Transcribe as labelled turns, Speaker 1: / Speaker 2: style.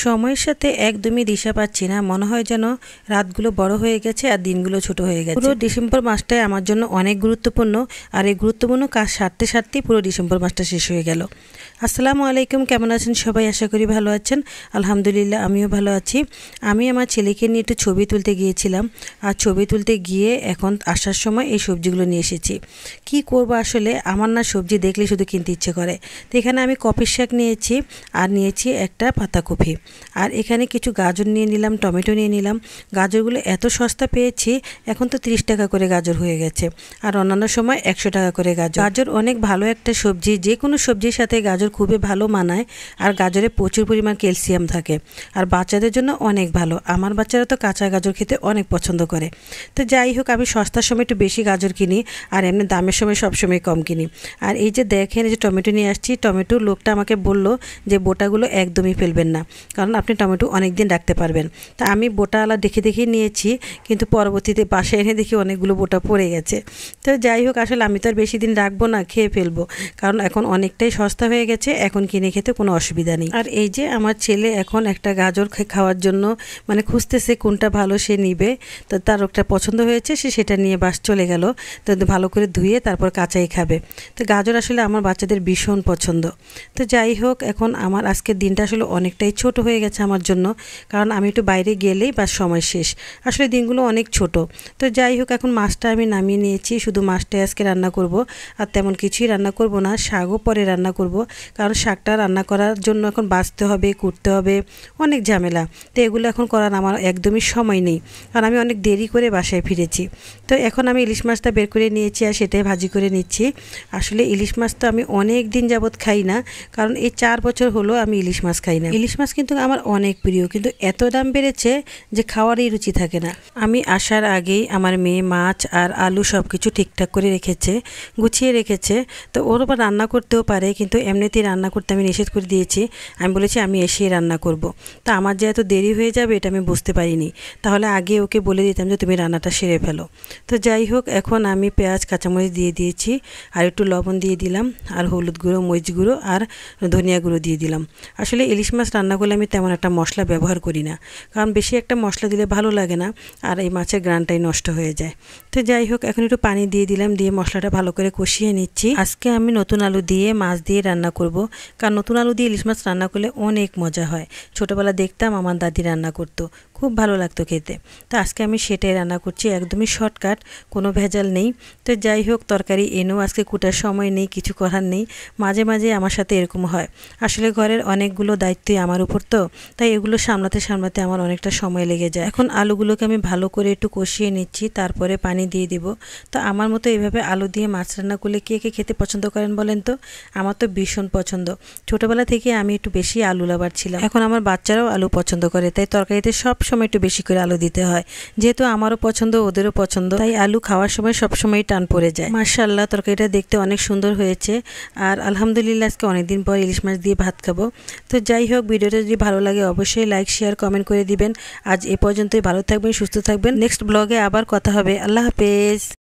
Speaker 1: সময়ের সাথে একদমই দিশা পাচ্ছি না, মনে হয় যেন রাতগুলো বড় হয়ে গেছে আর দিনগুলো ছোট হয়ে গেছে। পুরো ডিসেম্বর মাসটাই আমার জন্য অনেক গুরুত্বপূর্ণ, আর এই গুরুত্বপূর্ণ কাজ সারতে সারতেই পুরো ডিসেম্বর মাসটা শেষ হয়ে গেল। আসসালামু আলাইকুম, কেমন আছেন সবাই? আশা করি ভালো আছেন। আলহামদুলিল্লাহ আমিও ভালো আছি। আমি আমার ছেলেকে নিয়ে একটু ছবি তুলতে গিয়েছিলাম, আর ছবি তুলতে গিয়ে এখন আসার সময় এই সবজিগুলো নিয়ে এসেছি। কি করব আসলে, আমার না সবজি দেখলে শুধু কিনতে ইচ্ছে করে। তো এখানে আমি কপির শাক নিয়েছি, আর নিয়েছি একটা পাতাকপি, আর এখানে কিছু গাজর নিয়ে নিলাম, টমেটো নিয়ে নিলাম। গাজরগুলো এত সস্তা পেয়েছি, এখন তো 30 টাকা করে গাজর হয়ে গেছে, আর অন্যান্য সময় 100 টাকা করে গাজর। গাজর অনেক ভালো একটা সবজি, যে কোনো সবজির সাথে গাজর খুবই ভালো মানায়, আর গাজরে প্রচুর পরিমাণ ক্যালসিয়াম থাকে, আর বাচ্চাদের জন্য অনেক ভালো। আমার বাচ্চারা তো কাঁচা গাজর খেতে অনেক পছন্দ করে। তো যাই হোক, আমি সস্তার সময় একটু বেশি গাজর কিনি, আর এমনি দামের সময় সবসময় কম কিনি। আর এই যে দেখেন, এই যে টমেটো নিয়ে আসছি, টমেটোর লোকটা আমাকে বলল যে বোটাগুলো একদমই ফেলবেন না, কারণ আপনি টমেটো অনেক দিন রাখতে পারবেন। তা আমি বোটাওয়ালা দেখে দেখে নিয়েছি, কিন্তু পরবর্তীতে বাসায় এনে দেখি অনেকগুলো বোটা পড়ে গেছে। তো যাই হোক, আসলে আমি তো আর বেশি দিন রাখবো না, খেয়ে ফেলবো, কারণ এখন অনেকটাই সস্তা হয়ে গেছে, এখন কিনে খেতে কোনো অসুবিধা নেই। আর এই যে আমার ছেলে এখন একটা গাজর খাওয়ার জন্য মানে খুঁজতেছে কোনটা ভালো সে নিবে। তো তার একটা পছন্দ হয়েছে, সে সেটা নিয়ে বাস চলে গেল। তো ভালো করে ধুয়ে তারপর কাঁচাই খাবে। তো গাজর আসলে আমার বাচ্চাদের ভীষণ পছন্দ। তো যাই হোক, এখন আমার আজকের দিনটা আসলে অনেকটাই ছোট হয়ে গেছে আমার জন্য, কারণ আমি একটু বাইরে গেলেই বা সময় শেষ। আসলে দিনগুলো অনেক ছোট। তো যাই হোক, এখন মাছটা আমি নামিয়ে নিয়েছি, শুধু মাছটাই আজকে রান্না করব, আর তেমন কিছুই রান্না করব না। শাকও পরে রান্না করব, কারণ শাকটা রান্না করার জন্য এখন বাছতে হবে, কুটতে হবে, অনেক ঝামেলা। তো এগুলো এখন করার আমার একদমই সময় নেই, কারণ আমি অনেক দেরি করে বাসায় ফিরেছি। তো এখন আমি ইলিশ মাছটা বের করে নিয়েছি, আর সেটাই ভাজি করে নিচ্ছি। আসলে ইলিশ মাছ তো আমি অনেক দিন যাবৎ খাই না, কারণ এই 4 বছর হলো আমি ইলিশ মাছ খাই না। ইলিশ মাছ কিন্তু আমার অনেক প্রিয়, কিন্তু এত দাম বেড়েছে যে খাওয়ারই রুচি থাকে না। আমি আসার আগেই আমার মেয়ে মাছ আর আলু সব কিছু ঠিকঠাক করে রেখেছে, গুছিয়ে রেখেছে। তো ওর আবার রান্না করতেও পারে, কিন্তু এমনিতেই রান্না করতে আমি নিষেধ করে দিয়েছি। আমি বলেছি আমি এসেই রান্না করব। তা আমার যে এত দেরি হয়ে যাবে এটা আমি বুঝতে পারিনি, তাহলে আগে ওকে বলে দিতাম যে তুমি রান্নাটা সেরে ফেলো। তো যাই হোক, এখন আমি পেঁয়াজ কাঁচামরিচ দিয়ে দিয়েছি, আর একটু লবণ দিয়ে দিলাম, আর হলুদ গুঁড়ো, মরিচ গুঁড়ো আর ধনিয়া গুঁড়ো দিয়ে দিলাম। আসলে ইলিশ মাছ রান্না করলে আমি তেমন একটা মশলা ব্যবহার করি না, কারণ বেশি একটা মশলা দিলে ভালো লাগে না, আর এই মাছের গ্রানটাই নষ্ট হয়ে যায়। তো যাই হোক, এখন একটু পানি দিয়ে দিলাম, দিয়ে মশলাটা ভালো করে কষিয়ে নিচ্ছি। আজকে আমি নতুন আলু দিয়ে মাছ দিয়ে রান্না করব, কারণ নতুন আলু দিয়ে ইলিশ মাছ রান্না করলে অনেক মজা হয়। ছোটোবেলা দেখতাম আমার দাদি রান্না করতো, খুব ভালো লাগতো খেতে। তো আজকে আমি সেটাই রান্না করছি, একদমই শর্টকাট, কোনো ভেজাল নেই। তো যাই হোক, তরকারি এনেও আজকে কুটার সময় নেই, কিছু করার নেই। মাঝে মাঝে আমার সাথে এরকম হয়, আসলে ঘরের অনেকগুলো দায়িত্বই আমার উপর, তো তাই এগুলো সামলাতে সামলাতে আমার অনেকটা সময় লেগে যায়। এখন আলুগুলোকে আমি ভালো করে একটু কষিয়ে নিচ্ছি, তারপরে পানি দিয়ে দিব। তো আমার মতো এইভাবে আলু দিয়ে মাছ রান্না করলে কে কে খেতে পছন্দ করেন বলেন তো? আমার তো ভীষণ পছন্দ। ছোটোবেলা থেকে আমি একটু বেশি আলু লাভার ছিলাম, এখন আমার বাচ্চারাও আলু পছন্দ করে, তাই তরকারিতে সব সময় একটু বেশি করে আলু দিতে হয়। যেহেতু আমারও পছন্দ, ওদেরও পছন্দ, তাই আলু খাওয়ার সময় সবসময় টান পড়ে যায়। মাশাআল্লাহ, তরকারিটা দেখতে অনেক সুন্দর হয়েছে, আর আলহামদুলিল্লাহ আজকে অনেকদিন পর ইলিশ মাছ দিয়ে ভাত খাবো। তো যাই হোক, ভিডিওটা যদি ভালো লাগে অবশ্যই লাইক, শেয়ার, কমেন্ট করে দিবেন। আজ এ পর্যন্তই। ভালো থাকবেন, সুস্থ থাকবেন। নেক্সট ব্লগে আবার কথা হবে। আল্লাহ হাফেজ।